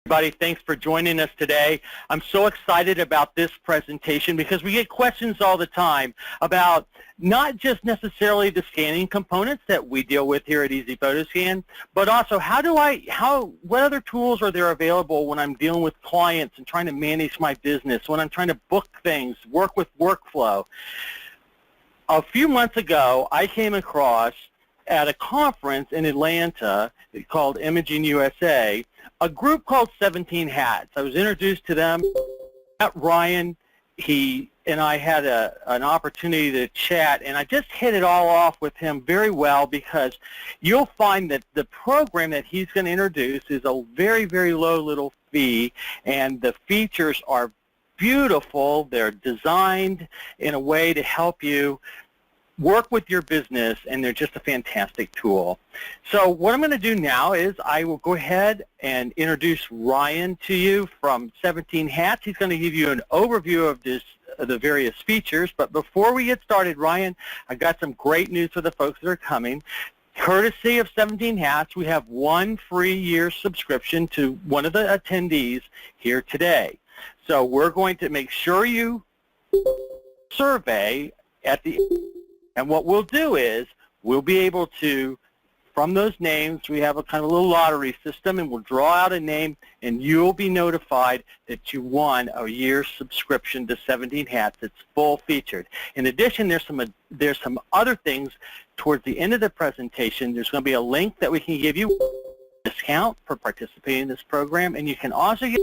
Everybody, thanks for joining us today. I'm so excited about this presentation because we get questions all the time about not just necessarily the scanning components that we deal with here at Easy Photo Scan, but also what other tools are there available when I'm dealing with clients and trying to manage my business, when I'm trying to book things, work with workflow. A few months ago, I came across at a conference in Atlanta called Imaging USA, a group called 17 Hats. I was introduced to them. Ryan, he and I had an opportunity to chat, and I just hit it all off with him very well because you'll find that the program that he's going to introduce is a very, very low little fee, and the features are beautiful. They're designed in a way to help you work with your business, and they're just a fantastic tool. So what I'm going to do now is I will go ahead and introduce Ryan to you from 17 Hats. He's going to give you an overview of the various features. But before we get started, Ryan, I've got some great news for the folks that are coming. Courtesy of 17 Hats, we have one free year subscription to one of the attendees here today. So we're going to make sure you survey at the and what we'll do is we'll be able to, from those names, we have a kind of little lottery system, and we'll draw out a name, and you'll be notified that you won a year's subscription to 17 Hats. It's full featured. In addition, there's some other things towards the end of the presentation. There's going to be a link that we can give you a discount for participating in this program, and you can also get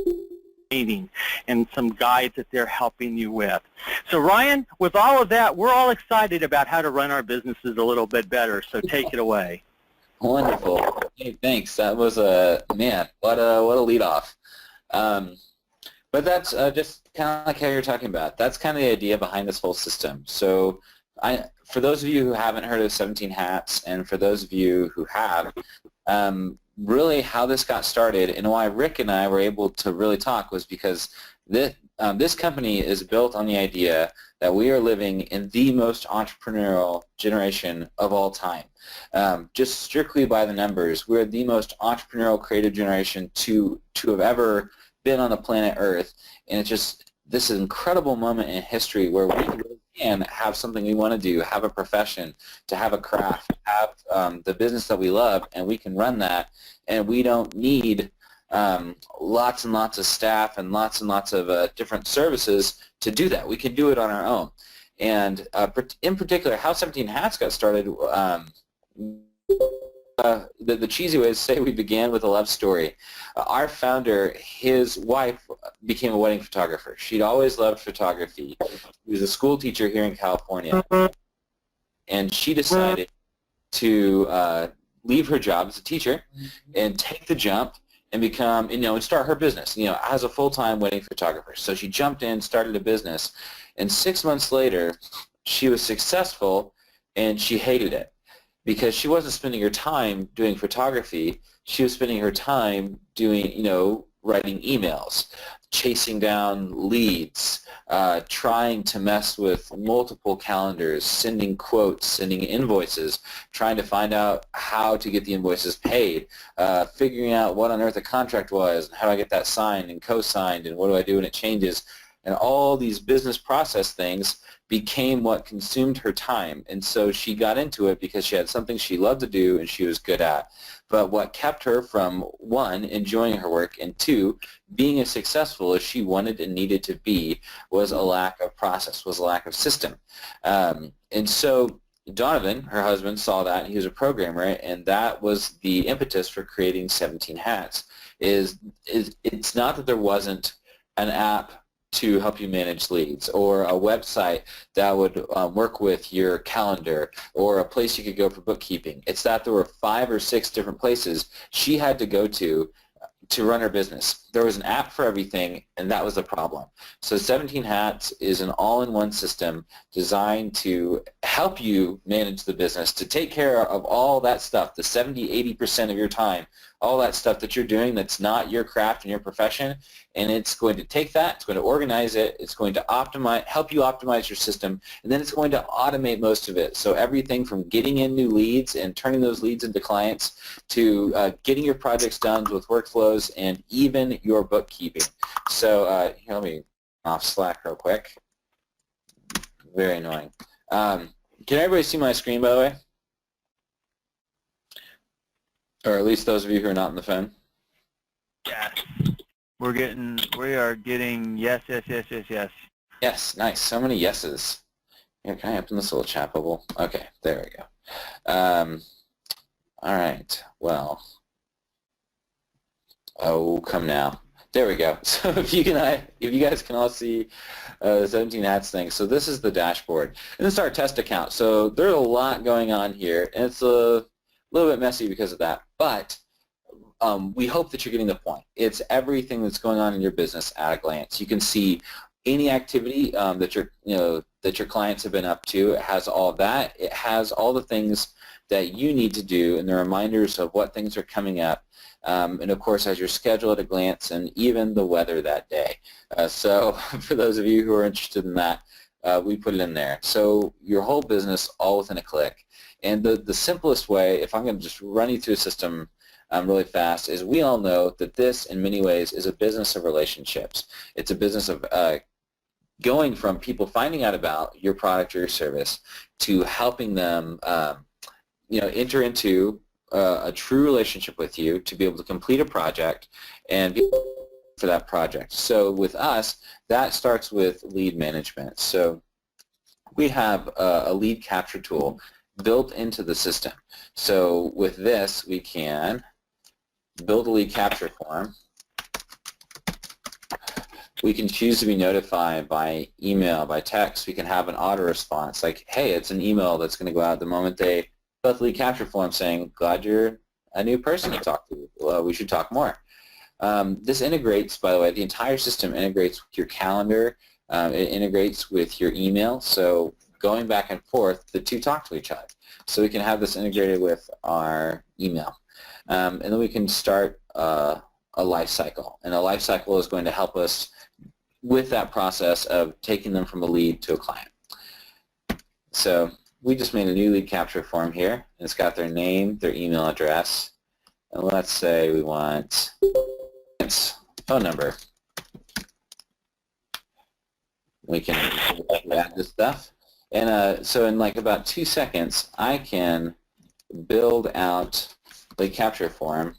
meeting and some guides that they're helping you with. So Ryan, with all of that, we're all excited about how to run our businesses a little bit better, so take it away. Wonderful. Hey, thanks. That was man, what a lead off. But that's just kind of like how you're talking about. That's kind of the idea behind this whole system. So for those of you who haven't heard of 17 Hats, and for those of you who have, really how this got started and why Rick and I were able to really talk was because this company is built on the idea that we are living in the most entrepreneurial generation of all time. Just strictly by the numbers, we're the most entrepreneurial, creative generation to have ever been on the planet Earth, and it's just this incredible moment in history where we really can have something we want to do, have a profession, to have a craft, have the business that we love, and we can run that, and we don't need lots and lots of staff and lots of different services to do that. We can do it on our own. And in particular, how 17 Hats got started, the cheesy way to say we began with a love story. Our founder, his wife became a wedding photographer. She'd always loved photography. She was a school teacher here in California, and she decided to leave her job as a teacher and take the jump and become, and start her business, as a full-time wedding photographer. So she jumped in, started a business, and 6 months later, she was successful, and she hated it because she wasn't spending her time doing photography. She was spending her time doing, writing emails, chasing down leads, trying to mess with multiple calendars, sending quotes, sending invoices, trying to find out how to get the invoices paid, figuring out what on earth a contract was, and how do I get that signed and co-signed, and what do I do when it changes. And all these business process things became what consumed her time. And so she got into it because she had something she loved to do and she was good at. But what kept her from, one, enjoying her work, and two, being as successful as she wanted and needed to be was a lack of process, was a lack of system. And so Donovan, her husband, saw that. He was a programmer, and that was the impetus for creating 17 Hats. It's not that there wasn't an app to help you manage leads, or a website that would work with your calendar, or a place you could go for bookkeeping. It's that there were 5 or 6 different places she had to go to run her business. There was an app for everything, and that was the problem. So 17 Hats is an all-in-one system designed to help you manage the business, to take care of all that stuff, the 70-80% of your time, all that stuff that you're doing that's not your craft and your profession, and it's going to take that, it's going to organize it, it's going to help you optimize your system, and then it's going to automate most of it. So everything from getting in new leads and turning those leads into clients to getting your projects done with workflows and even your bookkeeping. So here, let me off Slack real quick. Very annoying. Can everybody see my screen, by the way? Or at least those of you who are not on the phone? Yes. We are getting yes, yes, yes, yes, yes. Yes, nice. So many yeses. Here, can I open this little chat bubble? Okay, there we go. All right, well. Oh, come now. There we go. So if you guys can all see the 17 hats thing. So this is the dashboard. And this is our test account. So there's a lot going on here, and it's a little bit messy because of that. But we hope that you're getting the point. It's everything that's going on in your business at a glance. You can see any activity that your clients have been up to. It has all of that. It has all the things that you need to do and the reminders of what things are coming up. And of course, has your schedule at a glance and even the weather that day. So for those of you who are interested in that, we put it in there. So your whole business all within a click. And the simplest way, if I'm going to just run you through a system really fast, is we all know that this, in many ways, is a business of relationships. It's a business of going from people finding out about your product or your service to helping them enter into a true relationship with you to be able to complete a project and be for that project. So with us, that starts with lead management. So we have a lead capture tool built into the system. So with this, we can build a lead capture form. We can choose to be notified by email, by text. We can have an auto response like, hey, it's an email that's going to go out the moment they fill out the lead capture form saying, glad you're a new person to talk to. Well, we should talk more. This integrates, by the way, the entire system integrates with your calendar. It integrates with your email. So going back and forth, the two talk to each other. So we can have this integrated with our email. And then we can start a life cycle. And a life cycle is going to help us with that process of taking them from a lead to a client. So we just made a new lead capture form here. And it's got their name, their email address. And let's say we want phone number. We can add this stuff. And so in like about 2 seconds, I can build out the capture form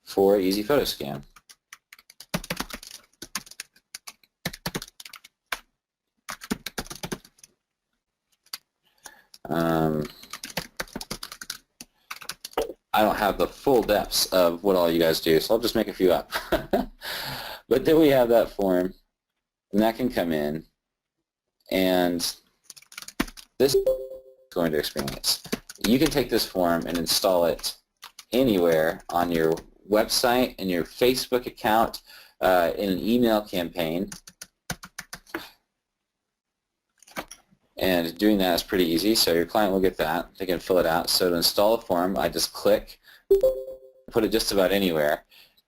for Easy Photo Scan. I don't have the full depths of what all you guys do, so I'll just make a few up. But then we have that form, and that can come in, and this is going to experience. You can take this form and install it anywhere on your website, in your Facebook account, in an email campaign. And doing that is pretty easy, so your client will get that. They can fill it out. So to install a form, I just click, put it just about anywhere.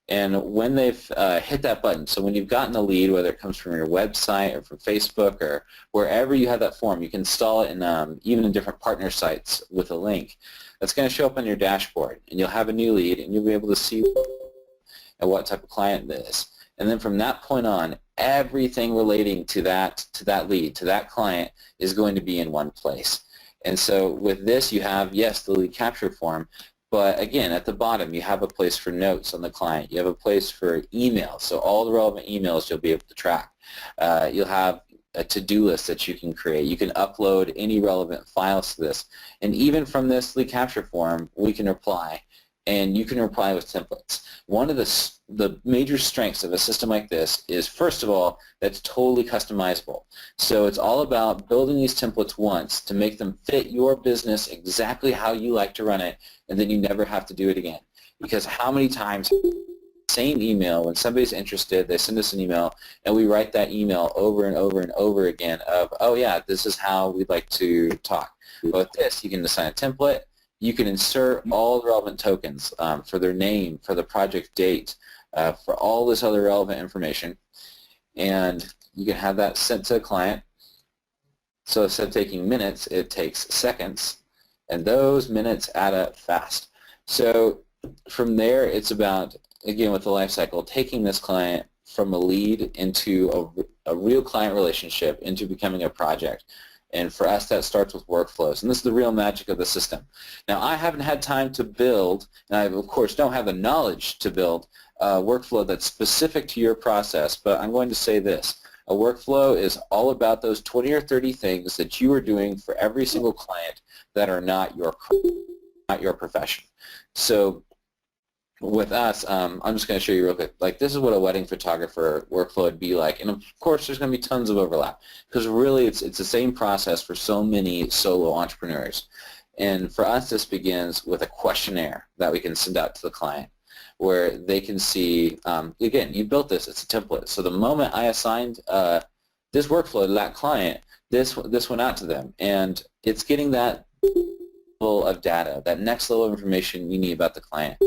And when they've hit that button, so when you've gotten a lead, whether it comes from your website or from Facebook or wherever you have that form, you can install it in even in different partner sites with a link. That's going to show up on your dashboard, and you'll have a new lead, and you'll be able to see what type of client it is. And then from that point on, everything relating to that lead, to that client, is going to be in one place. And so with this, you have, yes, the lead capture form, but again, at the bottom, you have a place for notes on the client. You have a place for emails, so all the relevant emails you'll be able to track. You'll have a to-do list that you can create. You can upload any relevant files to this. And even from this lead capture form, we can reply, and you can reply with templates. One of the major strengths of a system like this is, first of all, that's totally customizable. So it's all about building these templates once to make them fit your business exactly how you like to run it, and then you never have to do it again. Because how many times, same email, when somebody's interested, they send us an email, and we write that email over and over and over again of, oh yeah, this is how we'd like to talk. But with this, you can assign a template. You can insert all the relevant tokens for their name, for the project date, for all this other relevant information. And you can have that sent to the client. So instead of taking minutes, it takes seconds. And those minutes add up fast. So from there, it's about, again, with the life cycle, taking this client from a lead into a real client relationship, into becoming a project. And for us, that starts with workflows. And this is the real magic of the system. Now, I haven't had time to build, and I, of course, don't have the knowledge to build a workflow that's specific to your process, but I'm going to say this. A workflow is all about those 20 or 30 things that you are doing for every single client that are not your profession. So with us, I'm just going to show you real quick. Like, this is what a wedding photographer workflow would be like. And of course, there's going to be tons of overlap because really it's the same process for so many solo entrepreneurs. And for us, this begins with a questionnaire that we can send out to the client where they can see, again, you built this, it's a template. So the moment I assigned this workflow to that client, this went out to them. And it's getting that level of data, that next level of information you need about the client.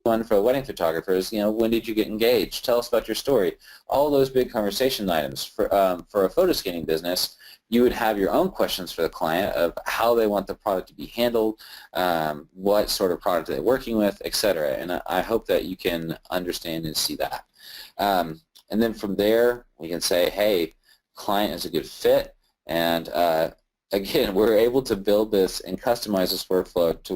One for wedding photographers, when did you get engaged? Tell us about your story. All those big conversation items. For a photo scanning business, you would have your own questions for the client of how they want the product to be handled, what sort of product they're working with, etc. And I hope that you can understand and see that. And then from there, we can say, hey, client is a good fit, and again, we're able to build this and customize this workflow to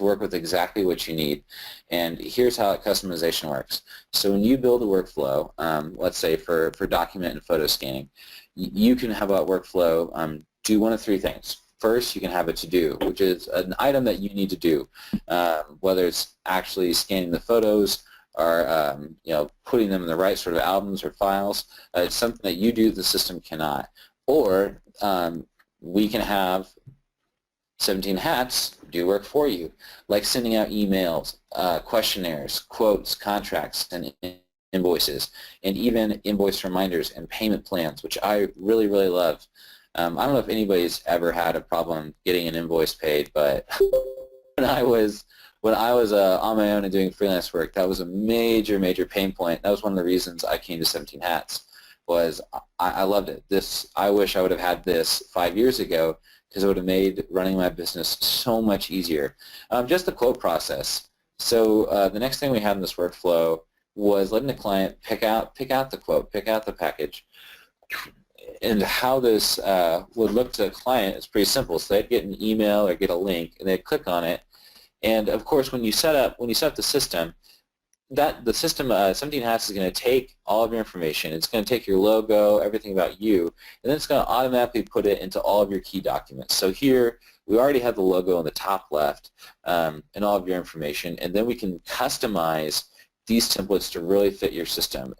work with exactly what you need. And here's how customization works. So when you build a workflow, let's say for document and photo scanning, you can have a workflow do one of three things. First, you can have a to-do, which is an item that you need to do, whether it's actually scanning the photos or putting them in the right sort of albums or files. It's something that you do, the system cannot. Or we can have 17 hats do work for you, like sending out emails, questionnaires, quotes, contracts, and invoices, and even invoice reminders and payment plans, which I really, really love. I don't know if anybody's ever had a problem getting an invoice paid, but when I was on my own and doing freelance work, that was a major, major pain point. That was one of the reasons I came to 17 Hats. Was I loved it. I wish I would have had this 5 years ago because it would have made running my business so much easier. Just the quote process. So the next thing we had in this workflow was letting the client pick out the quote, pick out the package. And how this would look to the client is pretty simple. So they'd get an email or get a link, and they'd click on it. And of course, when you set up the system, the system 17 Hats is going to take all of your information. It's going to take your logo, everything about you, and then it's going to automatically put it into all of your key documents. So here, we already have the logo on the top left and all of your information, and then we can customize these templates to really fit your system.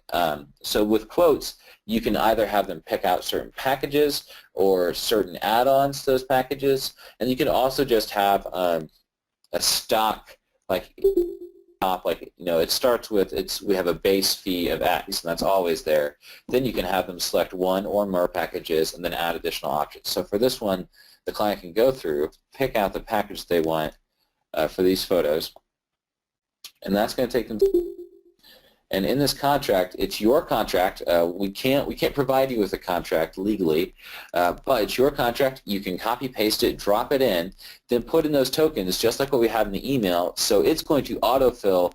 So with quotes, you can either have them pick out certain packages or certain add-ons to those packages, and you can also just have a stock, it starts with we have a base fee of X, and that's always there. Then you can have them select one or more packages and then add additional options. So for this one, the client can go through, pick out the package they want for these photos, and that's going to take them. And in this contract, it's your contract. We can't provide you with a contract legally, but it's your contract. You can copy paste it, drop it in, then put in those tokens just like what we had in the email. So it's going to autofill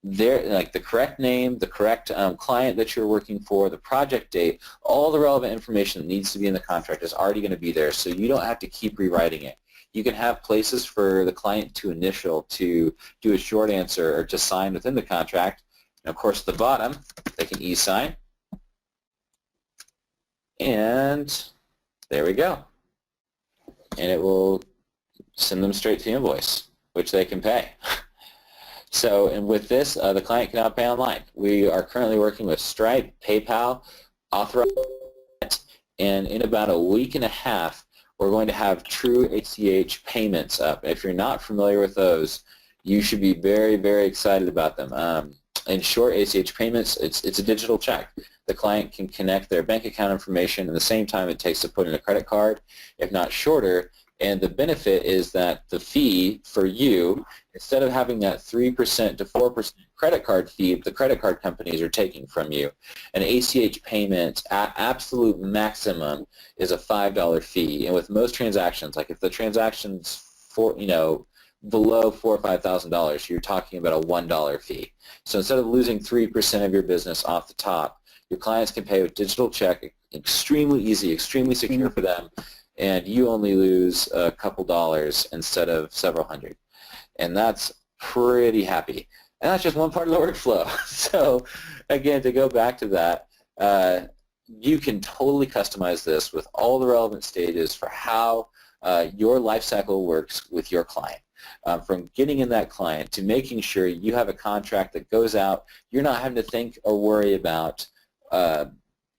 the correct name, the correct client that you're working for, the project date, all the relevant information that needs to be in the contract is already going to be there. So you don't have to keep rewriting it. You can have places for the client to initial, to do a short answer, or to sign within the contract. And of course, at the bottom, they can e-sign. And there we go. And it will send them straight to the invoice, which they can pay. So, and with this, the client can now pay online. We are currently working with Stripe, PayPal, Authorize, and in about a week and a half, we're going to have true ACH payments up. If you're not familiar with those, you should be very, very excited about them. In short, ACH payments, it's a digital check. The client can connect their bank account information in the same time it takes to put in a credit card. If not shorter, And the benefit is that the fee for you, instead of having that 3% to 4% credit card fee the credit card companies are taking from you, an ACH payment at absolute maximum is a $5 fee. And with most transactions, like if the transaction's below $4,000 or $5,000, you're talking about a $1 fee. So instead of losing 3% of your business off the top, your clients can pay with digital check, extremely easy, extremely secure for them, and you only lose a couple dollars instead of several hundred. And that's pretty happy. And that's just one part of the workflow. So again, to go back to that, you can totally customize this with all the relevant stages for how your life cycle works with your client. From getting in that client to making sure you have a contract that goes out, you're not having to think or worry about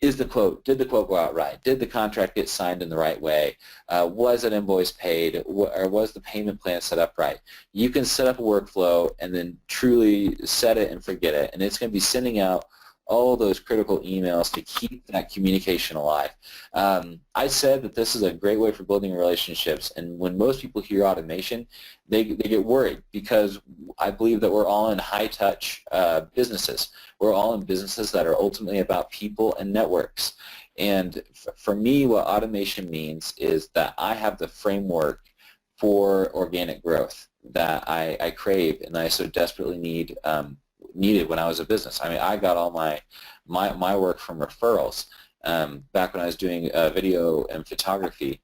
did the quote go out right? Did the contract get signed in the right way? Was an invoice paid, or was the payment plan set up right? You can set up a workflow and then truly set it and forget it, and it's going to be sending out all those critical emails to keep that communication alive. I said that this is a great way for building relationships, and when most people hear automation, they get worried, because I believe that we're all in high-touch businesses. We're all in businesses that are ultimately about people and networks. And for me, what automation means is that I have the framework for organic growth that I crave and I so desperately needed when I was a business. I mean, I got all my work from referrals back when I was doing video and photography.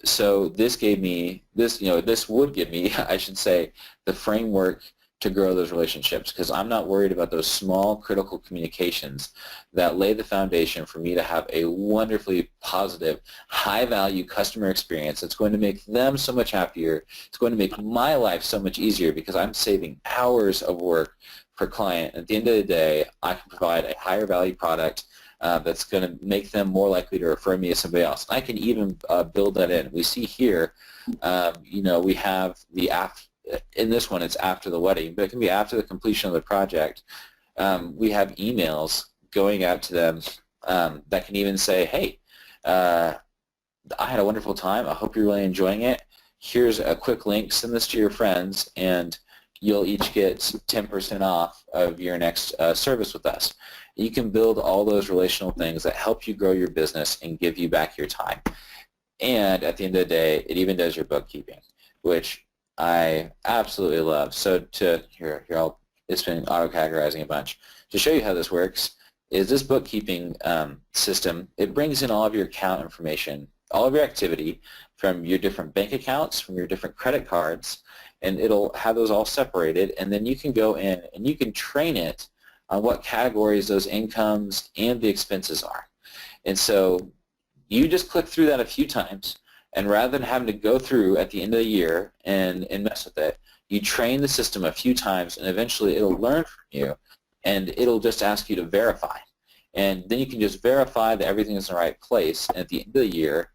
So this gave me this would give me, I should say, the framework to grow those relationships, because I'm not worried about those small critical communications that lay the foundation for me to have a wonderfully positive, high-value customer experience that's going to make them so much happier. It's going to make my life so much easier because I'm saving hours of work per client. At the end of the day, I can provide a higher value product that's going to make them more likely to refer me to somebody else. I can even build that in. We see here, we have the in this one, it's after the wedding, but it can be after the completion of the project. We have emails going out to them that can even say, hey, I had a wonderful time. I hope you're really enjoying it. Here's a quick link. Send this to your friends, and you'll each get 10% off of your next service with us. You can build all those relational things that help you grow your business and give you back your time. And at the end of the day, it even does your bookkeeping, which I absolutely love. So it's been auto-categorizing a bunch. To show you how this works is this bookkeeping system. It brings in all of your account information, all of your activity from your different bank accounts, from your different credit cards, and it'll have those all separated, and then you can go in and you can train it on what categories those incomes and the expenses are. And so you just click through that a few times, and rather than having to go through at the end of the year and mess with it, you train the system a few times, and eventually it'll learn from you, and it'll just ask you to verify. And then you can just verify that everything is in the right place, and at the end of the year,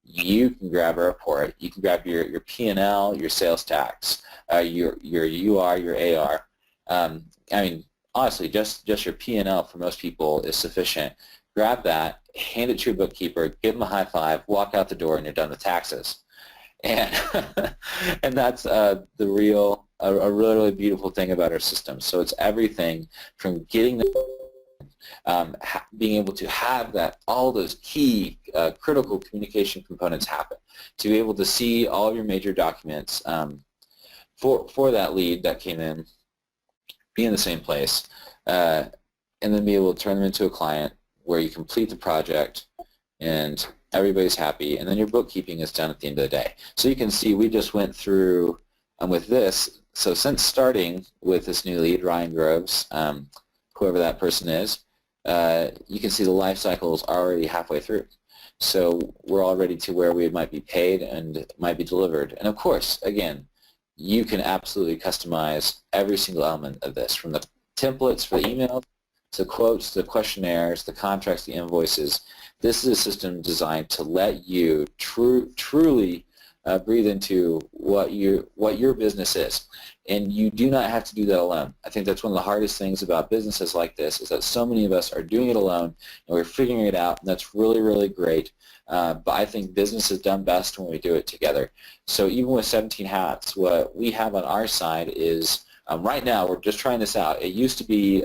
you can grab a report. You can grab your P&L, your sales tax, your UR, your AR. I mean, honestly, just your P&L for most people is sufficient. Grab that, hand it to your bookkeeper, give them a high five, walk out the door, and you're done with taxes. And and that's a really, really beautiful thing about our system. So it's everything from getting being able to have all those key critical communication components happen, to be able to see all of your major documents for that lead that came in, be in the same place, and then be able to turn them into a client where you complete the project and everybody's happy, and then your bookkeeping is done at the end of the day. So you can see we just went through with this. So since starting with this new lead, Ryan Groves, whoever that person is, you can see the life cycle is already halfway through. So we're all ready to where we might be paid and might be delivered. And of course, again, you can absolutely customize every single element of this, from the templates for the emails, to quotes, the questionnaires, the contracts, the invoices. This is a system designed to let you truly breathe into what your business is. And you do not have to do that alone. I think that's one of the hardest things about businesses like this is that so many of us are doing it alone and we're figuring it out, and that's really, really great. But I think business is done best when we do it together. So even with 17 Hats, what we have on our side is right now we're just trying this out. It used to be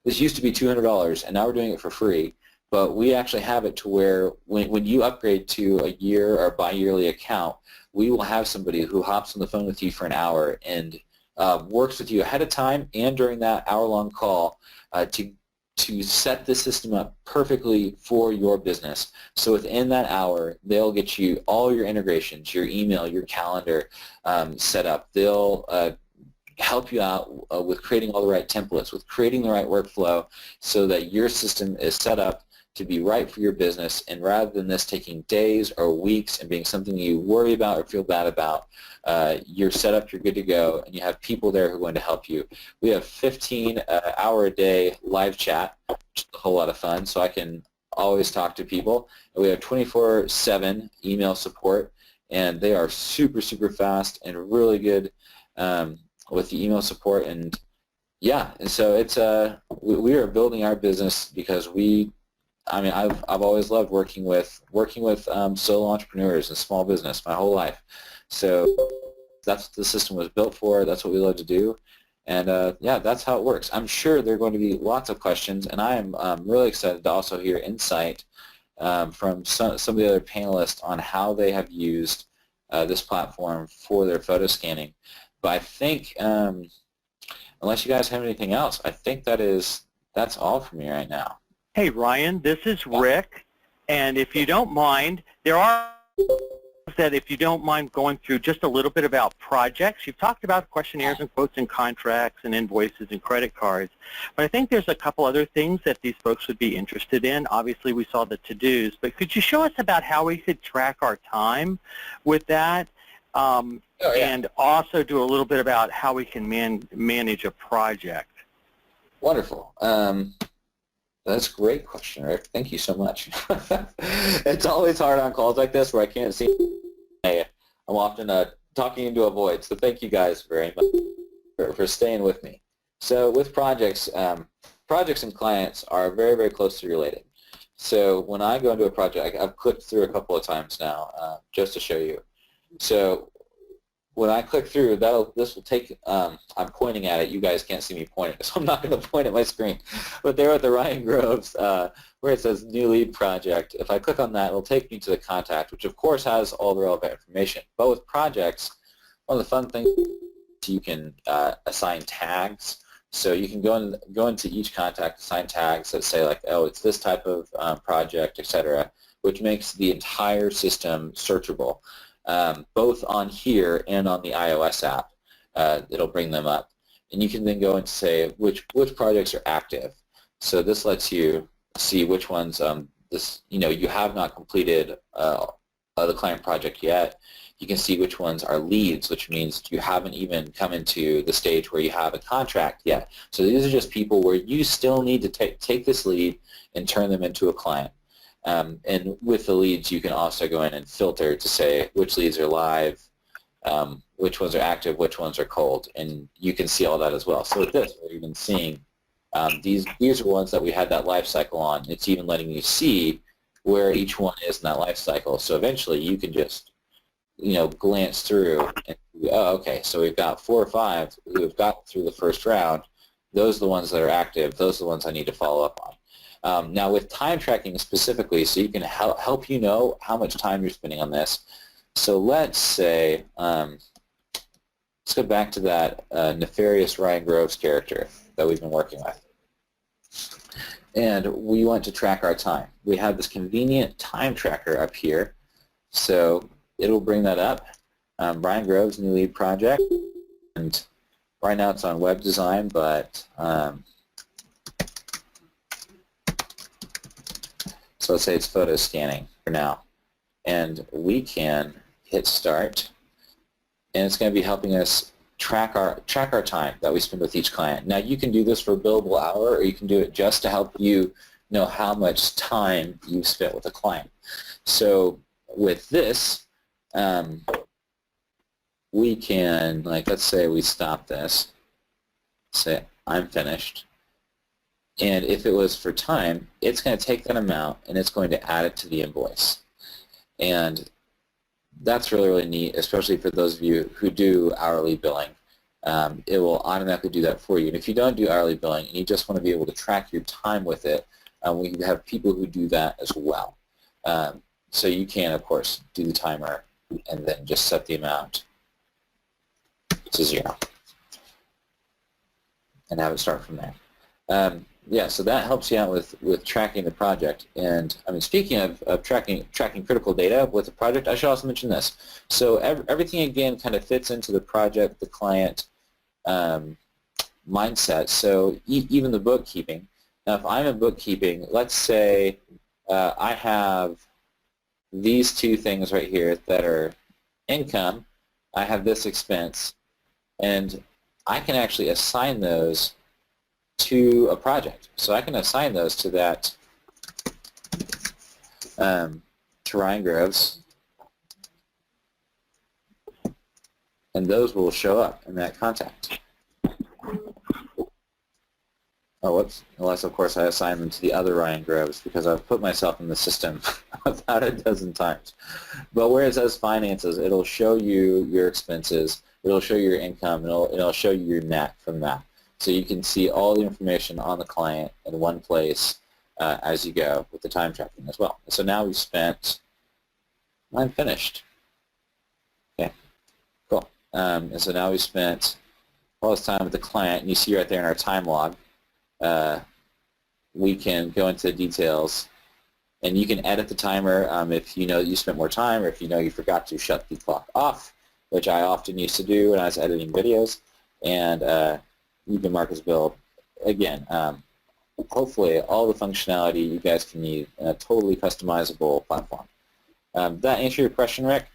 this used to be $200, and now we're doing it for free. But we actually have it to where when you upgrade to a year or bi-yearly account, we will have somebody who hops on the phone with you for an hour and works with you ahead of time and during that hour-long call to set the system up perfectly for your business. So within that hour, they'll get you all your integrations, your email, your calendar set up. They'll help you out with creating all the right templates, with creating the right workflow so that your system is set up to be right for your business, and rather than this taking days or weeks and being something you worry about or feel bad about, you're set up, you're good to go, and you have people there who are going to help you. We have 15-hour-a-day live chat, which is a whole lot of fun, so I can always talk to people. And we have 24/7 email support, and they are super, super fast and really good with the email support. And yeah, and so it's we are building our business because I've always loved working with solo entrepreneurs and small business my whole life. So that's what the system was built for. That's what we love to do. And yeah, that's how it works. I'm sure there are going to be lots of questions, and I am really excited to also hear insight from some of the other panelists on how they have used this platform for their photo scanning. But I think, unless you guys have anything else, I think that's all for me right now. Hey, Ryan, this is Rick, and if you don't mind, there are that if you don't mind going through just a little bit about projects. You've talked about questionnaires and quotes and contracts and invoices and credit cards, but I think there's a couple other things that these folks would be interested in. Obviously, we saw the to-dos, but could you show us about how we could track our time with that? And also do a little bit about how we can manage a project. Wonderful. That's a great question, Rick. Thank you so much. It's always hard on calls like this where I can't see. I'm often talking into a void, so thank you guys very much for staying with me. So with projects, projects and clients are very, very closely related. So when I go into a project, I've clicked through a couple of times now just to show you. So when I click through, this will take, I'm pointing at it. You guys can't see me pointing, so I'm not going to point at my screen. But there at the Ryan Groves, where it says New Lead Project, if I click on that, it'll take me to the contact, which of course has all the relevant information. But with projects, one of the fun things is you can assign tags. So you can go into each contact, assign tags that say like, oh, it's this type of project, etc., which makes the entire system searchable. Both on here and on the iOS app, it'll bring them up. And you can then go and say which projects are active. So this lets you see which ones you have not completed the client project yet. You can see which ones are leads, which means you haven't even come into the stage where you have a contract yet. So these are just people where you still need to take this lead and turn them into a client. And with the leads, you can also go in and filter to say which leads are live, which ones are active, which ones are cold, and you can see all that as well. So with this, we're even seeing these are ones that we had that life cycle on. It's even letting you see where each one is in that life cycle. So eventually, you can just glance through and oh, okay, so we've got 4 or 5 who have got through the first round. Those are the ones that are active. Those are the ones I need to follow up on. Now with time tracking specifically, so you can help you know how much time you're spending on this. So let's say, let's go back to that nefarious Ryan Groves character that we've been working with. And we want to track our time. We have this convenient time tracker up here. So it'll bring that up. Ryan Groves, New Lead Project. And right now it's on web design, but so let's say it's photo scanning for now. And we can hit start, and it's going to be helping us track our time that we spend with each client. Now you can do this for a billable hour, or you can do it just to help you know how much time you've spent with a client. So with this, we can, like, let's say we stop this, say I'm finished, and if it was for time, it's going to take that amount and it's going to add it to the invoice. And that's really, really neat, especially for those of you who do hourly billing. It will automatically do that for you. And if you don't do hourly billing and you just want to be able to track your time with it, we have people who do that as well. So you can, of course, do the timer and then just set the amount to 0 and have it start from there. Yeah, so that helps you out with tracking the project. And I mean, speaking of tracking critical data with the project, I should also mention this. So everything again kind of fits into the project, the client mindset. So even the bookkeeping. Now, if I'm in bookkeeping, let's say I have these two things right here that are income. I have this expense, and I can actually assign those to a project. So I can assign those to that, to Ryan Groves, and those will show up in that contact. Oh, whoops. Unless, of course, I assign them to the other Ryan Groves because I've put myself in the system about a dozen times. But where it says finances, it'll show you your expenses, it'll show you your income, and it'll show you your net from that. So you can see all the information on the client in one place as you go with the time tracking as well. So now we've spent, I'm finished. Okay, cool. And so now we've spent all this time with the client, and you see right there in our time log, we can go into the details, and you can edit the timer if you know that you spent more time, or if you know you forgot to shut the clock off, which I often used to do when I was editing videos, and you can mark as billed. Again, hopefully all the functionality you guys can use in a totally customizable platform. Did that answer your question, Rick?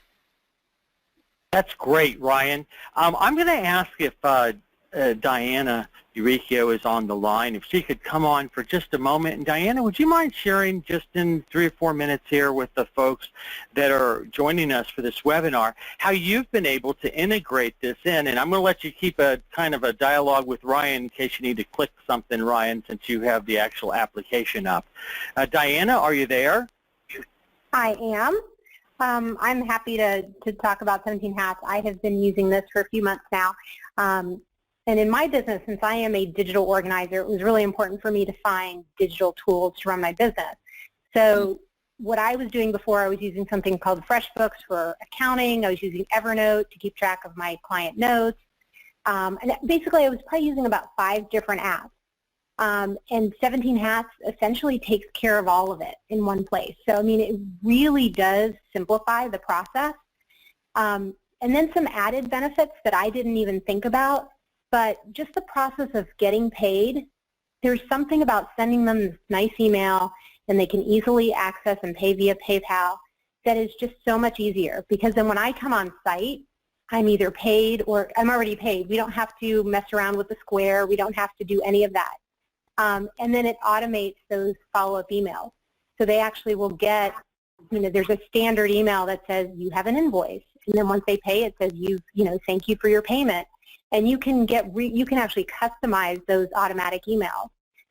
That's great, Ryan. I'm going to ask if Diana Uricchio is on the line, if she could come on for just a moment. And Diana, would you mind sharing just in 3 or 4 minutes here with the folks that are joining us for this webinar how you've been able to integrate this in? And I'm going to let you keep a kind of a dialogue with Ryan in case you need to click something, Ryan, since you have the actual application up. Diana, are you there? I am. I'm happy to talk about 17 Hats. I have been using this for a few months now. And in my business, since I am a digital organizer, it was really important for me to find digital tools to run my business. So what I was doing before, I was using something called FreshBooks for accounting. I was using Evernote to keep track of my client notes. And basically, I was probably using about 5 different apps. And 17 Hats essentially takes care of all of it in one place. So, I mean, it really does simplify the process. And then some added benefits that I didn't even think about. But just the process of getting paid, there's something about sending them this nice email and they can easily access and pay via PayPal that is just so much easier, because then when I come on site, I'm either paid or I'm already paid. We don't have to mess around with the Square. We don't have to do any of that. And then it automates those follow-up emails. So they actually will get, there's a standard email that says you have an invoice. And then once they pay, it says thank you for your payment. And you can actually customize those automatic emails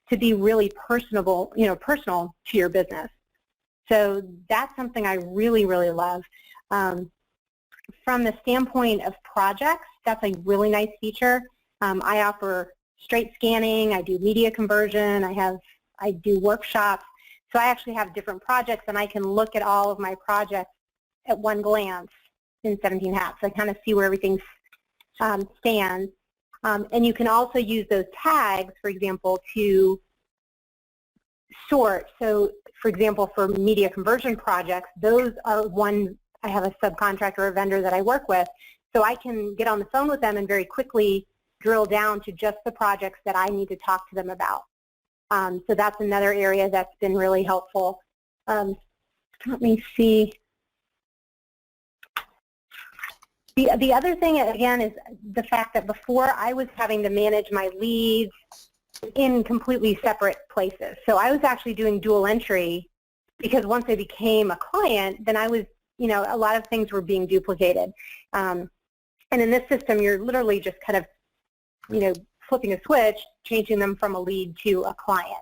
to be really personal to your business. So that's something I really, really love. From the standpoint of projects, that's a really nice feature. I offer straight scanning, I do media conversion, I do workshops. So I actually have different projects, and I can look at all of my projects at one glance in 17 Hats. I kind of see where everything stands. And you can also use those tags, for example, to sort. So, for example, for media conversion projects, those are I have a subcontractor or a vendor that I work with, so I can get on the phone with them and very quickly drill down to just the projects that I need to talk to them about. So that's another area that's been really helpful. Let me see. The other thing, again, is the fact that before I was having to manage my leads in completely separate places. So I was actually doing dual entry because once I became a client, then I was, a lot of things were being duplicated. And in this system, you're literally just kind of, flipping a switch, changing them from a lead to a client.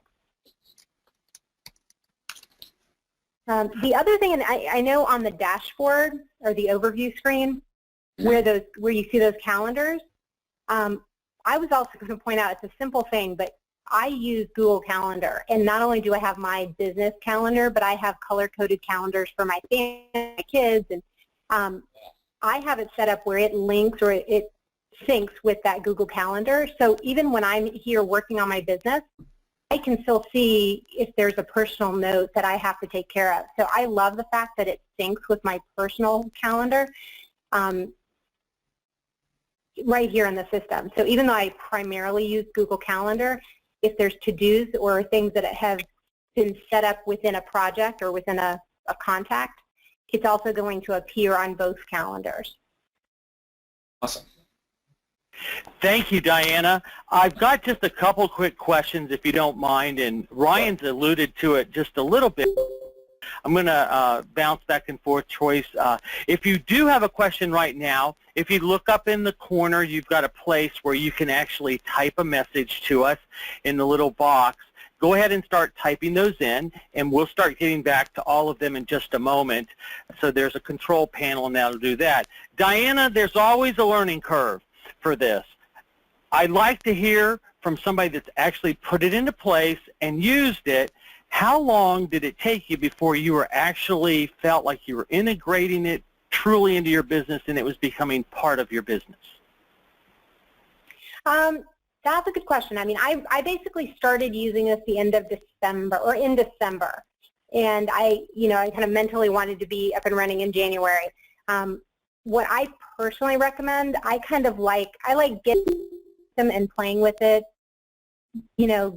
The other thing, and I know on the dashboard or the overview screen, where you see those calendars, I was also going to point out, it's a simple thing, but I use Google Calendar, and not only do I have my business calendar, but I have color-coded calendars for my family, my kids, and I have it set up where it links or it syncs with that Google Calendar. So even when I'm here working on my business, I can still see if there's a personal note that I have to take care of. So I love the fact that it syncs with my personal calendar right here in the system. So even though I primarily use Google Calendar, if there's to-dos or things that have been set up within a project or within a contact, it's also going to appear on both calendars. Awesome. Thank you, Diana. I've got just a couple quick questions, if you don't mind, and Ryan's alluded to it just a little bit. I'm going to bounce back and forth, Troy. If you do have a question right now, if you look up in the corner, you've got a place where you can actually type a message to us in the little box. Go ahead and start typing those in, and we'll start getting back to all of them in just a moment. So there's a control panel now to do that. Diana, there's always a learning curve for this. I'd like to hear from somebody that's actually put it into place and used it. How long did it take you before you were actually felt like you were integrating it truly into your business and it was becoming part of your business? That's a good question. I mean, I basically started using this the end of December, or in December, and I kind of mentally wanted to be up and running in January. What I personally recommend, I like getting them and playing with it,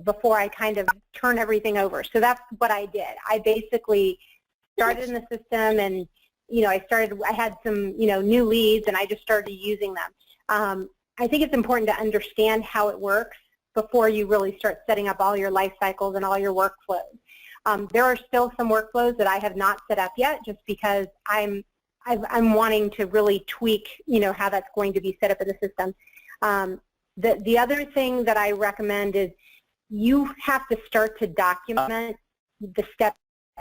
before I kind of turn everything over. So that's what I did. I basically started in the system, and I had some new leads, and I just started using them. I think it's important to understand how it works before you really start setting up all your life cycles and all your workflows. There are still some workflows that I have not set up yet, just because I'm wanting to really tweak, how that's going to be set up in the system. The other thing that I recommend is you have to start to document the steps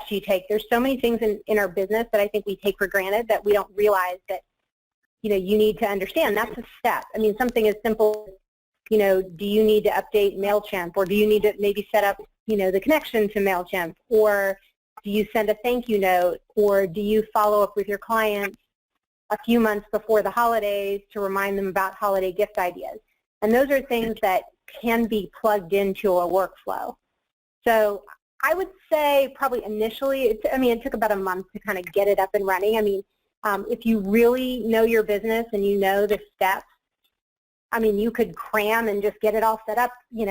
you take. There's so many things in our business that I think we take for granted that we don't realize that you need to understand. That's a step. I mean, something as simple as, do you need to update MailChimp, or do you need to maybe set up, the connection to MailChimp, or do you send a thank you note, or do you follow up with your clients a few months before the holidays to remind them about holiday gift ideas? And those are things that can be plugged into a workflow. So I would say probably initially, it took about a month to kind of get it up and running. I mean, if you really know your business and you know the steps, you could cram and just get it all set up, in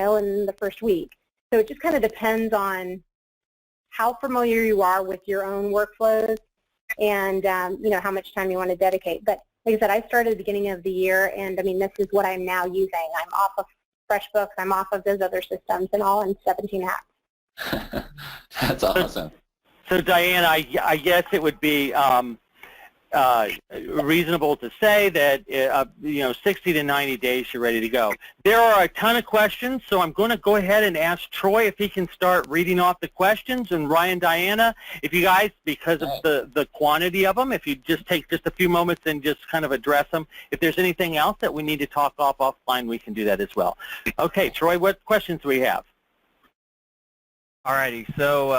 the first week. So it just kind of depends on how familiar you are with your own workflows and, how much time you want to dedicate. But like I said, I started at the beginning of the year, and this is what I'm now using. I'm off of FreshBooks, I'm off of those other systems, and all in 17 apps. That's awesome. So Diana, I guess it would be reasonable to say that 60 to 90 days you're ready to go. There are a ton of questions, so I'm going to go ahead and ask Troy if he can start reading off the questions, and Ryan, Diana, if you guys, because of the quantity of them, if you just take just a few moments and just kind of address them. If there's anything else that we need to talk offline, we can do that as well. Okay, Troy, what questions do we have? Alrighty, so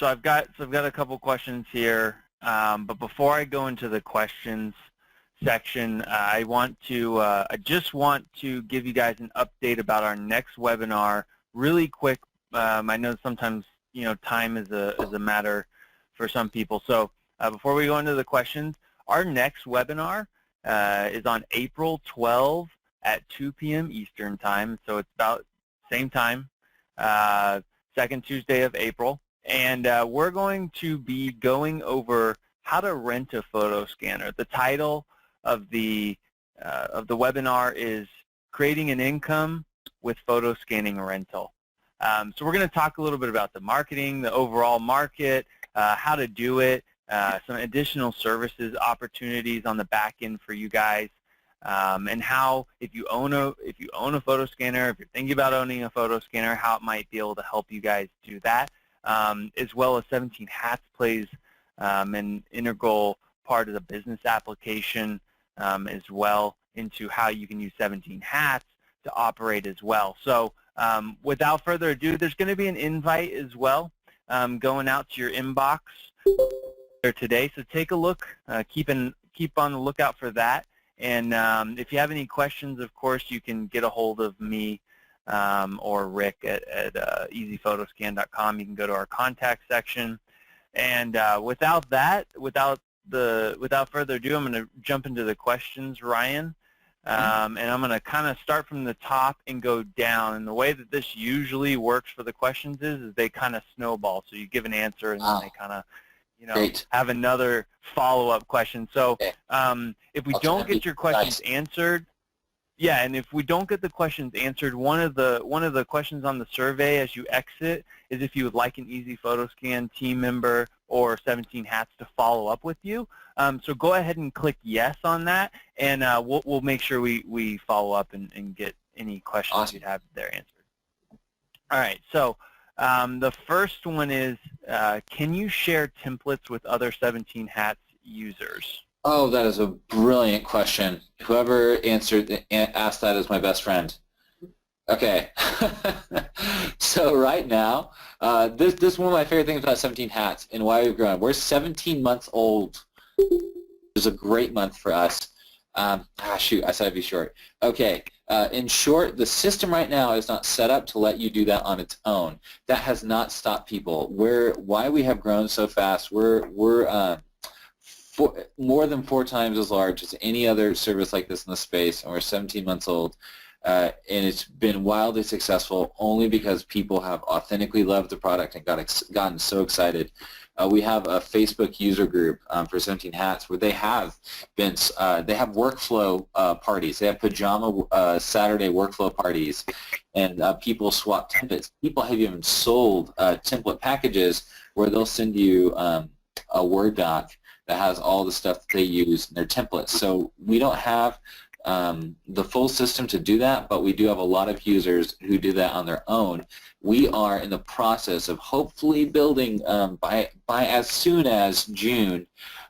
I've got a couple questions here. But before I go into the questions section, I just want to give you guys an update about our next webinar really quick. I know sometimes, time is a matter for some people. So before we go into the questions, our next webinar is on April 12 at 2 p.m. Eastern time. So it's about same time, second Tuesday of April. And we're going to be going over how to rent a photo scanner. The title of the webinar is Creating an Income with Photo Scanning Rental. So we're going to talk a little bit about the marketing, the overall market, how to do it, some additional services opportunities on the back end for you guys. and how, if you own a photo scanner, if you're thinking about owning a photo scanner, how it might be able to help you guys do that, as well as 17 Hats plays an integral part of the business application as well into how you can use 17 Hats to operate as well. So without further ado, there's going to be an invite as well going out to your inbox there today. So take a look, keep on the lookout for that. And if you have any questions, of course, you can get a hold of me or Rick at easyphotoscan.com. You can go to our contact section. And without further ado, I'm going to jump into the questions, Ryan. And I'm going to kind of start from the top and go down. And the way that this usually works for the questions is they kind of snowball. So you give an answer, and then they kind of, have another follow-up question. So if we don't get your questions answered, and if we don't get the questions answered, one of the questions on the survey as you exit is if you would like an Easy Photoscan team member or 17 Hats to follow up with you. So go ahead and click yes on that, and we'll make sure we follow up and get any questions you'd have there answered. All right, so the first one is, can you share templates with other 17 Hats users? Oh, that is a brilliant question. Whoever asked that is my best friend. Okay. So right now, this is one of my favorite things about 17 Hats and why we've grown. We're 17 months old. It's a great month for us. Shoot, I said I'd be short. Okay. In short, the system right now is not set up to let you do that on its own. That has not stopped people. Why we have grown so fast, we're more than 4 times as large as any other service like this in the space, and we're 17 months old. And it's been wildly successful only because people have authentically loved the product and gotten so excited. We have a Facebook user group for 17 Hats where they have workflow parties. They have pajama Saturday workflow parties, and people swap templates. People have even sold template packages where they'll send you a Word doc that has all the stuff that they use in their templates. So we don't have the full system to do that, but we do have a lot of users who do that on their own. We are in the process of hopefully building by as soon as June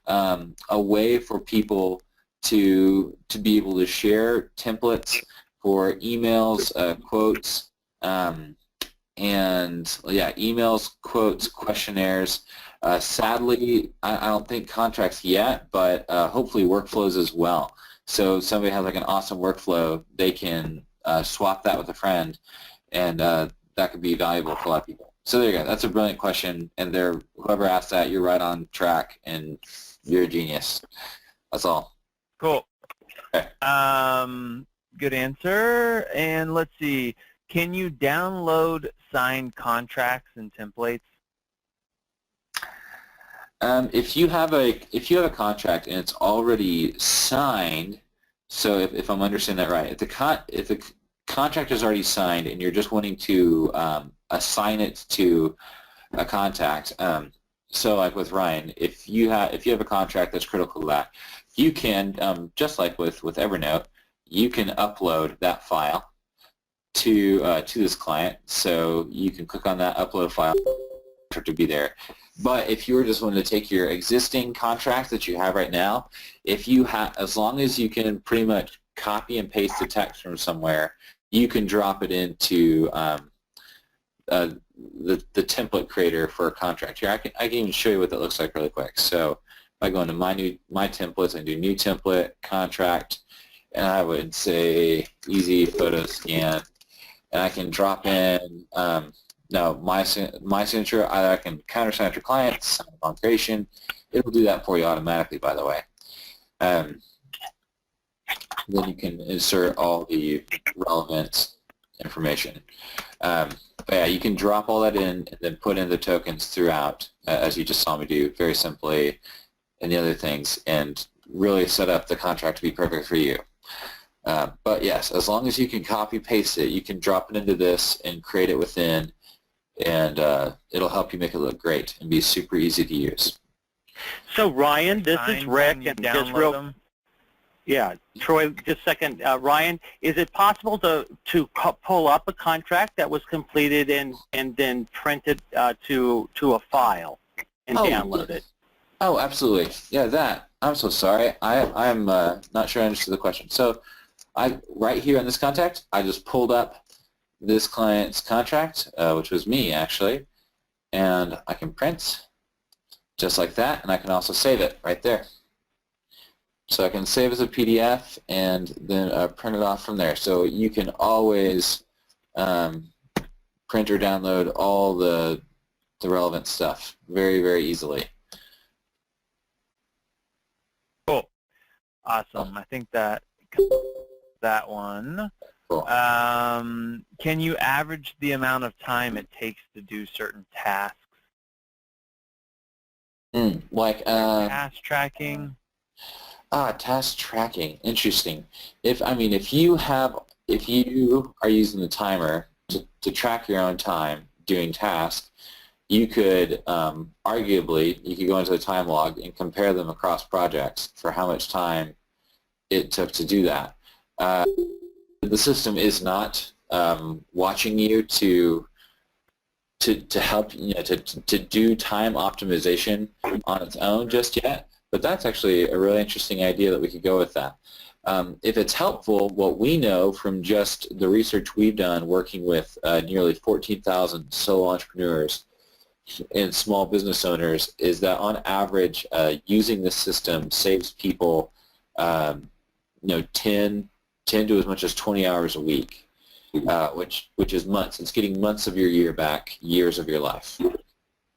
a way for people to be able to share templates for emails, quotes, emails, quotes, questionnaires. Sadly, I don't think contracts yet, but hopefully workflows as well. So somebody has like an awesome workflow, they can swap that with a friend, and that could be valuable for a lot of people. So there you go. That's a brilliant question, and whoever asked that, you're right on track, and you're a genius. That's all. Cool. Okay. Good answer. And let's see. Can you download signed contracts and templates? If you have a contract and it's already signed, so if I'm understanding that right, if the contract is already signed and you're just wanting to assign it to a contact, so like with Ryan, if you have a contract that's critical to that, you can just like with Evernote, you can upload that file to this client. So you can click on that upload file to be there. But if you were just wanting to take your existing contract that you have right now, as long as you can pretty much copy and paste the text from somewhere, you can drop it into the template creator for a contract. Here, I can even show you what that looks like really quick. So if I go into my templates, I do new template, contract, and I would say Easy Photo Scan, and I can drop in my signature. Either I can countersign it to clients, sign on creation. It'll do that for you automatically, by the way. Then you can insert all the relevant information. But yeah, you can drop all that in and then put in the tokens throughout, as you just saw me do very simply, and the other things, and really set up the contract to be perfect for you. But yes, as long as you can copy paste it, you can drop it into this and create it within, and it'll help you make it look great and be super easy to use. So Ryan, this is Rick, and just real. Yeah, Troy, just a second. Ryan, is it possible to pull up a contract that was completed and then print it to a file and download it? Oh, absolutely. Yeah, that. I'm so sorry. I'm not sure I understood the question. So right here in this contact, I just pulled up this client's contract, which was me actually, and I can print just like that, and I can also save it right there. So I can save as a PDF and then print it off from there. So you can always print or download all the relevant stuff very, very easily. Cool. Awesome. I think that one. Cool. Can you average the amount of time it takes to do certain tasks? Like task tracking. Task tracking. Interesting. If you are using the timer to track your own time doing tasks, you could arguably go into the time log and compare them across projects for how much time it took to do that. The system is not watching you to help to do time optimization on its own just yet. But that's actually a really interesting idea that we could go with that. If it's helpful, what we know from just the research we've done working with nearly 14,000 solo entrepreneurs and small business owners is that on average, using this system saves people 10 to as much as 20 hours a week, which is months. It's getting months of your year back, years of your life.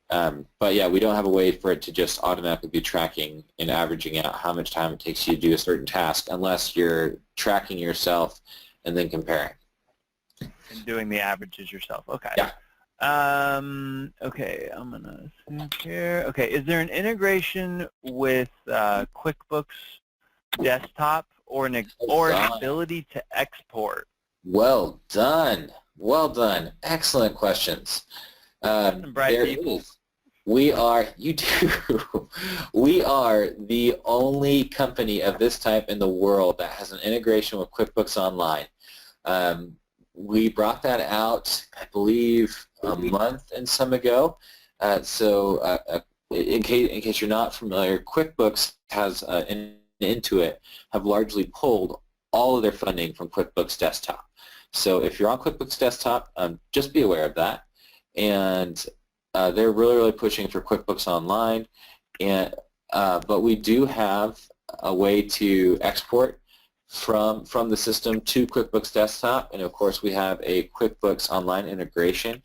But yeah, we don't have a way for it to just automatically be tracking and averaging out how much time it takes you to do a certain task unless you're tracking yourself and then comparing. And doing the averages yourself. Okay. Yeah. Okay, I'm going to think here. Okay, is there an integration with QuickBooks Desktop or an ability to export? Well done. Well done. Excellent questions. There is. We are the only company of this type in the world that has an integration with QuickBooks Online. We brought that out, I believe, a month and some ago. In case you're not familiar, QuickBooks has Intuit have largely pulled all of their funding from QuickBooks Desktop. So if you're on QuickBooks Desktop, just be aware of that. And they're really pushing for QuickBooks Online, but we do have a way to export from the system to QuickBooks Desktop, and of course we have a QuickBooks Online integration.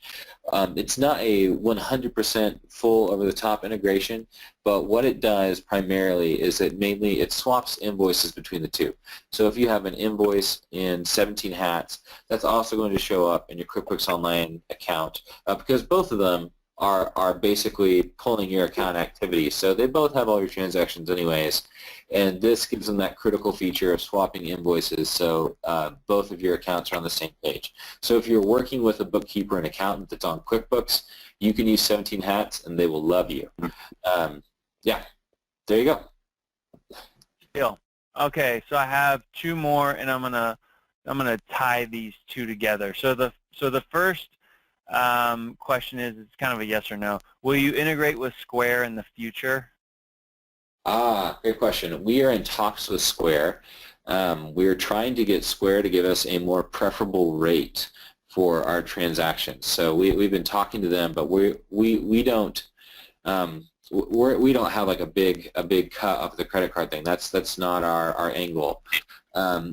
It's not a 100% full over-the-top integration, but what it does primarily is it swaps invoices between the two. So if you have an invoice in 17 Hats, that's also going to show up in your QuickBooks Online account because both of them are basically pulling your account activity. So they both have all your transactions anyways, and this gives them that critical feature of swapping invoices so both of your accounts are on the same page. So if you're working with a bookkeeper and accountant that's on QuickBooks, you can use 17 Hats and they will love you. Yeah, there you go. Deal. Okay, so I have two more, and I'm gonna tie these two together. So the first question is, it's kind of a yes or no. Will you integrate with Square in the future? Great question. We are in talks with Square. We are trying to get Square to give us a more preferable rate for our transactions. So we've been talking to them, but we don't have like a big cut of the credit card thing. That's not our angle.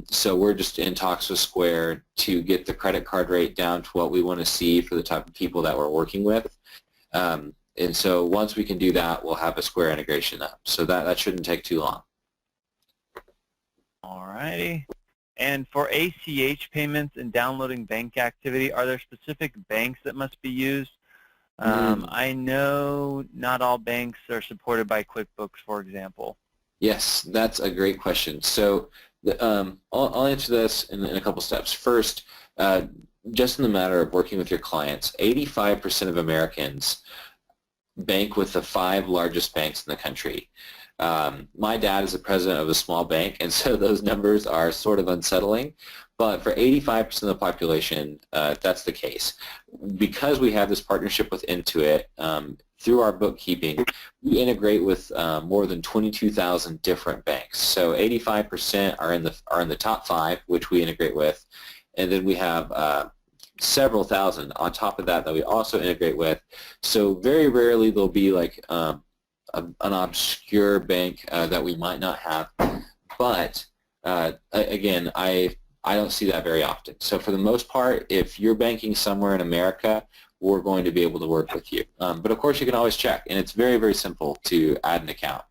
So we're just in talks with Square to get the credit card rate down to what we want to see for the type of people that we're working with. And so once we can do that, we'll have a Square integration up. So that shouldn't take too long. All righty. And for ACH payments and downloading bank activity, are there specific banks that must be used? I know not all banks are supported by QuickBooks, for example. Yes, that's a great question. So I'll answer this in a couple steps. First, just in the matter of working with your clients, 85% of Americans bank with the 5 largest banks in the country. My dad is the president of a small bank, and so those numbers are sort of unsettling. But for 85% of the population, that's the case. Because we have this partnership with Intuit, through our bookkeeping, we integrate with more than 22,000 different banks. So 85% are in the top 5, which we integrate with, and then we have several thousand on top of that we also integrate with. So very rarely there'll be like an obscure bank that we might not have, but again, I don't see that very often. So for the most part, if you're banking somewhere in America, we're going to be able to work with you. But of course, you can always check, and it's very, very simple to add an account.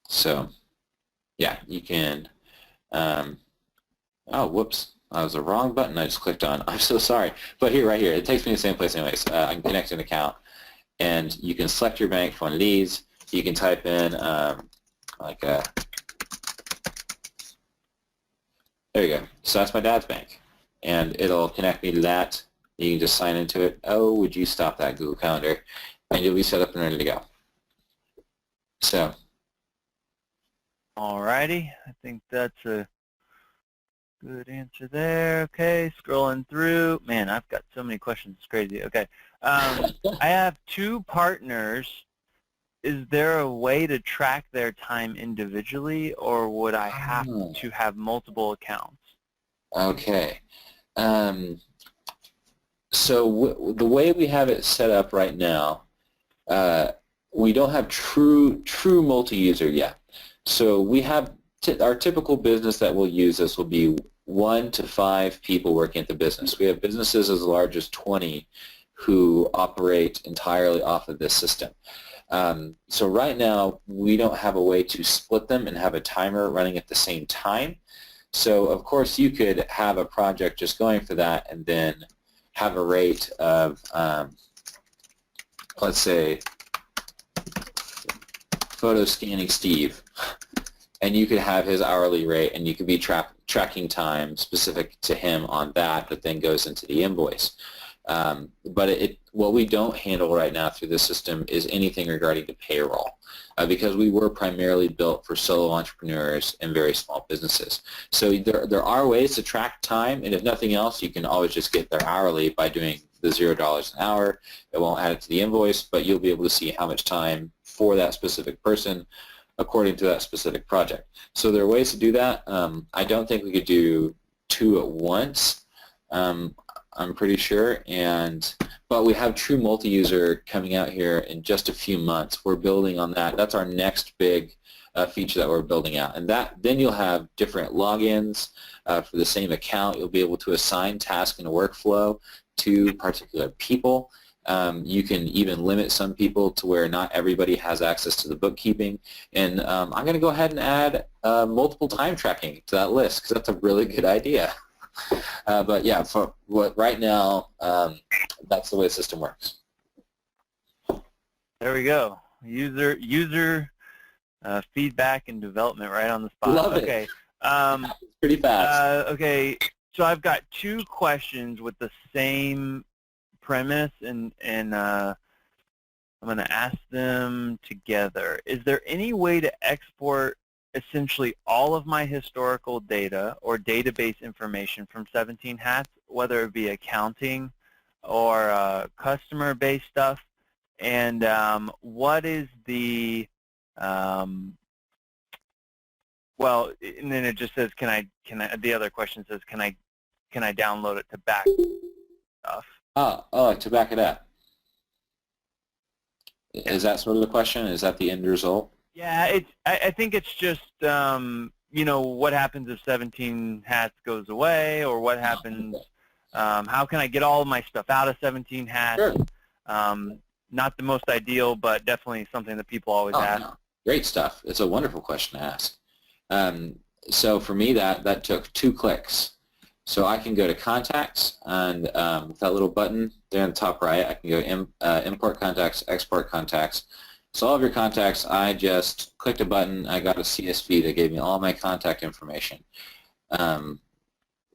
So yeah, you can. Oh, whoops. That was the wrong button I just clicked on. I'm so sorry. But here, right here, it takes me to the same place anyways. I can connect an account, and you can select your bank for one of these. You can type in there you go. So that's my dad's bank, and it'll connect me to that. You can just sign into it. Oh, would you stop that, Google Calendar? And you'll be set up and ready to go. So. Alrighty, I think that's a good answer there. Okay, scrolling through. Man, I've got so many questions. It's crazy. Okay. I have 2 partners. Is there a way to track their time individually, or would I have to have multiple accounts? Okay. So the way we have it set up right now, we don't have true multi-user yet. So we have our typical business that we'll use this will be 1 to 5 people working at the business. We have businesses as large as 20 who operate entirely off of this system. So right now, we don't have a way to split them and have a timer running at the same time. So of course, you could have a project just going for that and then have a rate of, let's say, photo scanning Steve, and you could have his hourly rate, and you could be tracking time specific to him on that then goes into the invoice. But what we don't handle right now through this system is anything regarding to payroll, because we were primarily built for solo entrepreneurs and very small businesses. So there are ways to track time, and if nothing else, you can always just get their hourly by doing the $0 an hour. It won't add it to the invoice, but you'll be able to see how much time for that specific person according to that specific project. So there are ways to do that. I don't think we could do 2 at once. I'm pretty sure, but we have true multi-user coming out here in just a few months. We're building on that. That's our next big feature that we're building out, and then you'll have different logins for the same account. You'll be able to assign tasks and workflow to particular people. You can even limit some people to where not everybody has access to the bookkeeping, and I'm going to go ahead and add multiple time tracking to that list because that's a really good idea. But yeah, for right now, that's the way the system works. There we go. User feedback and development right on the spot. Love it. Okay. Pretty fast. Okay. So I've got 2 questions with the same premise, and I'm going to ask them together. Is there any way to export essentially all of my historical data or database information from 17 Hats, whether it be accounting or customer-based stuff? And what is the well, and then it just says, can I? The other question says, can I download it to back stuff? Oh, to back it up. Is that sort of the question? Is that the end result? Yeah, I think it's just, what happens if 17 Hats goes away, or what happens, how can I get all of my stuff out of 17 Hats? Sure. Not the most ideal, but definitely something that people always ask. No. Great stuff. It's a wonderful question to ask. So for me, that took 2 clicks. So I can go to Contacts, and with that little button there on the top right, I can go Import Contacts, Export Contacts. So all of your contacts, I just clicked a button. I got a CSV that gave me all my contact information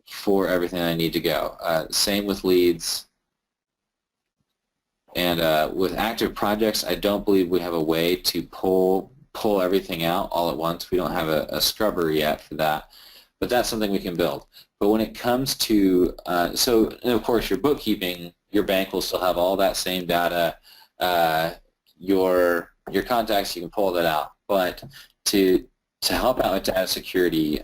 for everything I need to go. Same with leads. And with active projects, I don't believe we have a way to pull everything out all at once. We don't have a scrubber yet for that, but that's something we can build. But when it comes to, and of course your bookkeeping, your bank will still have all that same data. Your contacts, you can pull that out. But to help out with data security,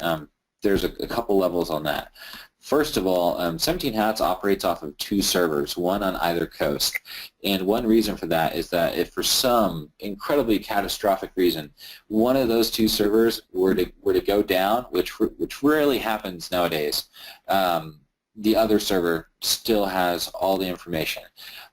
there's a couple levels on that. First of all, 17 Hats operates off of 2 servers, one on either coast. And one reason for that is that if for some incredibly catastrophic reason, one of those 2 servers were to go down, which rarely happens nowadays, the other server still has all the information.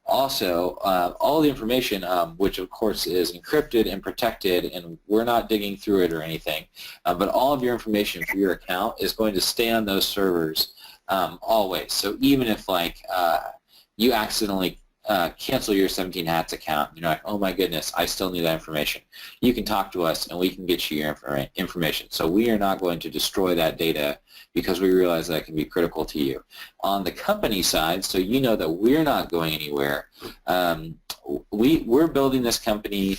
Also, all the information, which of course is encrypted and protected, and we're not digging through it or anything, but all of your information for your account is going to stay on those servers always. So even if you accidentally cancel your 17 Hats account, you're like, oh my goodness, I still need that information, you can talk to us and we can get you your information. So we are not going to destroy that data because we realize that can be critical to you. On the company side, so you know that we're not going anywhere, we're building this company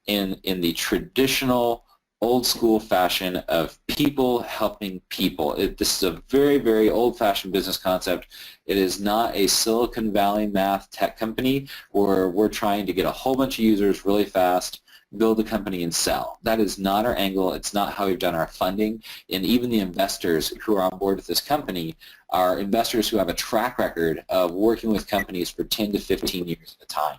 in the traditional old school fashion of people helping people. This is a very, very old-fashioned business concept. It is not a Silicon Valley math tech company where we're trying to get a whole bunch of users really fast, build a company, and sell. That is not our angle. It's not how we've done our funding. And even the investors who are on board with this company are investors who have a track record of working with companies for 10 to 15 years at a time.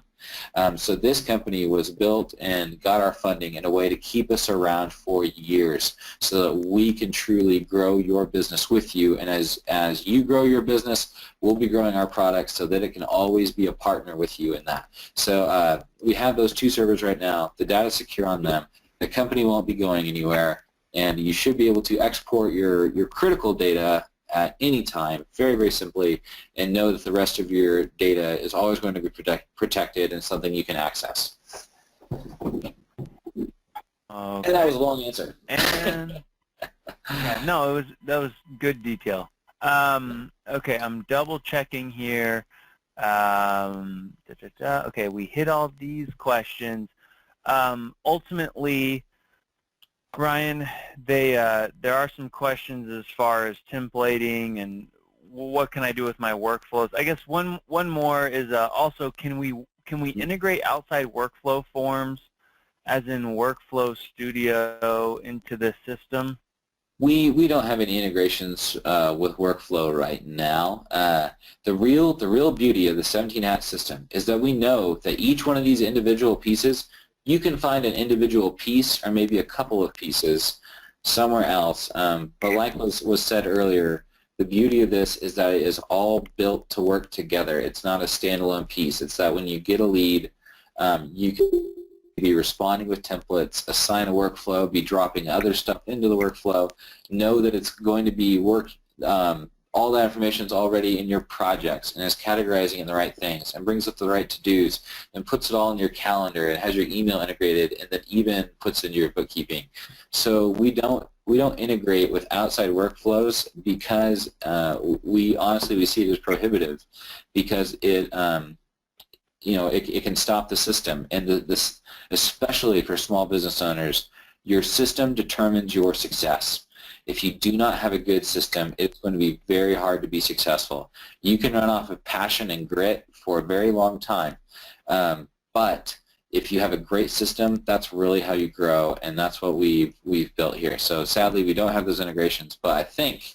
So this company was built and got our funding in a way to keep us around for years so that we can truly grow your business with you. And as you grow your business, we'll be growing our products so that it can always be a partner with you in that. So we have those 2 servers right now. The data is secure on them. The company won't be going anywhere. And you should be able to export your critical data at any time, very, very simply, and know that the rest of your data is always going to be protected and something you can access. Okay. And that was a long answer. And yeah, no, that was good detail. Okay, I'm double checking here. Okay, we hit all these questions. Ultimately, Ryan, there are some questions as far as templating and what can I do with my workflows. I guess one more is also can we integrate outside workflow forms, as in Workflow Studio, into the system? We don't have any integrations with Workflow right now. The real beauty of the 17 Hat system is that we know that each one of these individual pieces, you can find an individual piece or maybe a couple of pieces somewhere else. But like was said earlier, the beauty of this is that it is all built to work together. It's not a standalone piece. It's that when you get a lead, you can be responding with templates, assign a workflow, be dropping other stuff into the workflow, know that it's going to be all that information is already in your projects and is categorizing in the right things and brings up the right to-dos and puts it all in your calendar and has your email integrated and then even puts in your bookkeeping. So we don't integrate with outside workflows because we see it as prohibitive because it can stop the system, and this especially for small business owners, your system determines your success. If you do not have a good system, it's going to be very hard to be successful. You can run off of passion and grit for a very long time, but if you have a great system, that's really how you grow, and that's what we've built here. So sadly, we don't have those integrations, but I think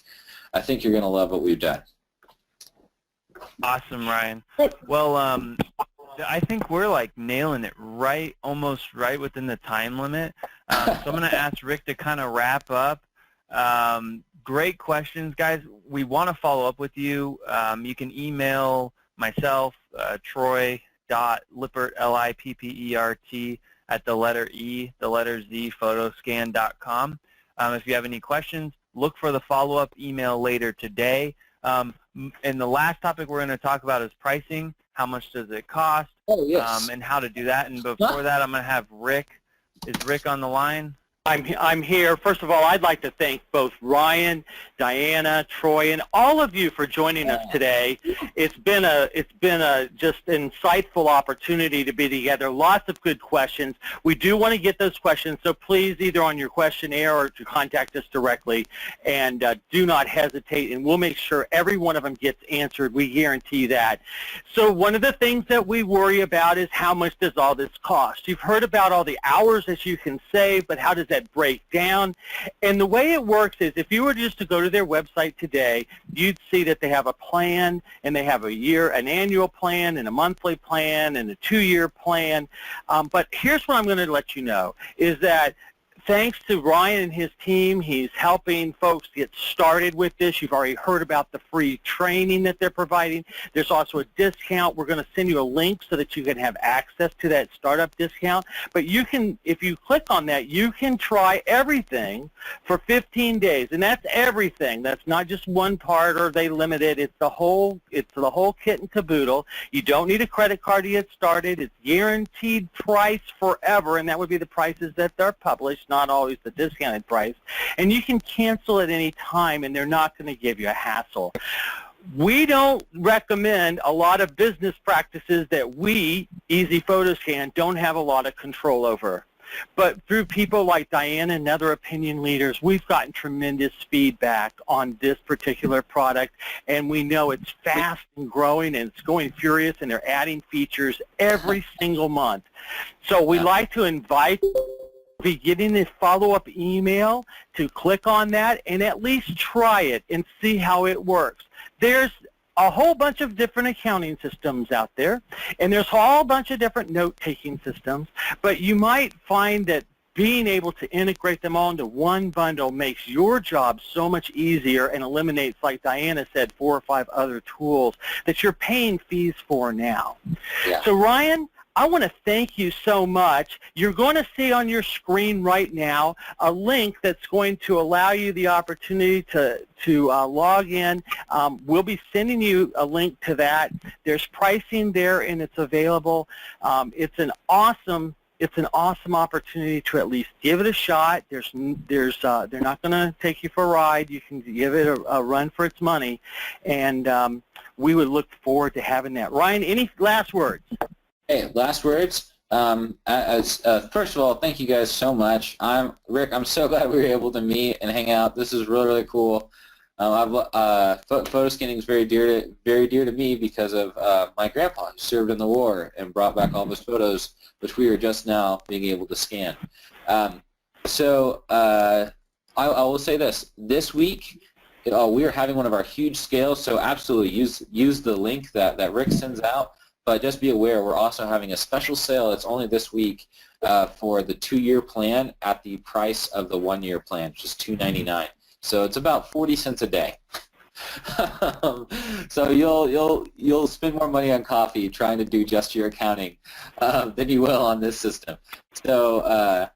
you're going to love what we've done. Awesome, Ryan. Well, I think we're like nailing it almost right within the time limit. So I'm going to ask Rick to kind of wrap up. Great questions, guys. We want to follow up with you. You can email myself, Troy.Lippert, Lippert, at the letter E, the letter Z, photoscan.com. If you have any questions, look for the follow-up email later today. And the last topic we're going to talk about is pricing. How much does it cost? Oh, yes. And how to do that. And before that, I'm going to have Rick. Is Rick on the line? I'm here. First of all, I'd like to thank both Ryan, Diana, Troy, and all of you for joining us today. It's been a just insightful opportunity to be together. Lots of good questions. We do want to get those questions, so please either on your questionnaire or to contact us directly, and do not hesitate, and we'll make sure every one of them gets answered. We guarantee that. So one of the things that we worry about is how much does all this cost? You've heard about all the hours that you can save, but how does that break down? And the way it works is if you were just to go to their website today, you'd see that they have a plan, and they have an annual plan and a monthly plan and a 2-year plan. But here's what I'm going to let you know is that thanks to Ryan and his team, he's helping folks get started with this. You've already heard about the free training that they're providing. There's also a discount. We're going to send you a link so that you can have access to that startup discount. But you can, if you click on that, you can try everything for 15 days. And that's everything. That's not just one part or they limit it. It's the whole kit and caboodle. You don't need a credit card to get started. It's guaranteed price forever, and that would be the prices that they're published, not always the discounted price, and you can cancel at any time, and they're not going to give you a hassle. We don't recommend a lot of business practices that we, Easy Photoscan, don't have a lot of control over. But through people like Diana and other opinion leaders, we've gotten tremendous feedback on this particular product, and we know it's fast and growing, and it's going furious, and they're adding features every single month. So we like to invite be getting a follow-up email to click on that and at least try it and see how it works. There's a whole bunch of different accounting systems out there, and there's a whole bunch of different note-taking systems, but you might find that being able to integrate them all into one bundle makes your job so much easier and eliminates, like Diana said, 4 or 5 other tools that you're paying fees for now. Yeah. So Ryan, I want to thank you so much. You're going to see on your screen right now a link that's going to allow you the opportunity to log in. We'll be sending you a link to that. There's pricing there, and it's available. It's an awesome opportunity to at least give it a shot. They're not going to take you for a ride. You can give it a run for its money, and we would look forward to having that. Ryan, any last words? Hey, last words. First of all, thank you guys so much. Rick, I'm so glad we were able to meet and hang out. This is really, really cool. Photo scanning is very dear to me because of my grandpa who served in the war and brought back all of his photos, which we are just now being able to scan. I will say this week we are having one of our huge scales, so absolutely use the link that Rick sends out. But just be aware, we're also having a special sale. It's only this week for the 2-year plan at the price of the 1-year plan, which is $2.99. So it's about 40 cents a day. So you'll spend more money on coffee trying to do just your accounting than you will on this system. So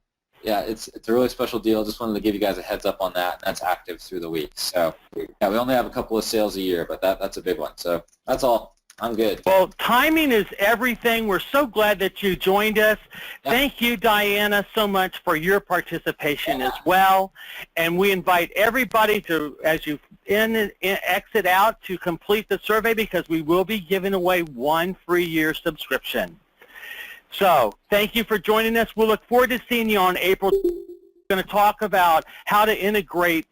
yeah, it's a really special deal. Just wanted to give you guys a heads up on that. That's active through the week. So yeah, we only have a couple of sales a year, but that's a big one. So that's all. I'm good. Well, timing is everything. We're so glad that you joined us. Yeah. Thank you, Diana, so much for your participation as well. And we invite everybody to, as you exit out, to complete the survey because we will be giving away 1 free year subscription. So thank you for joining us. We'll look forward to seeing you on April. We're going to talk about how to integrate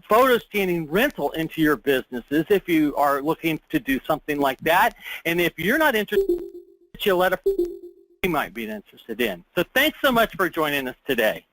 photo scanning rental into your businesses if you are looking to do something like that. And if you're not interested, you let us know you might be interested in. So thanks so much for joining us today.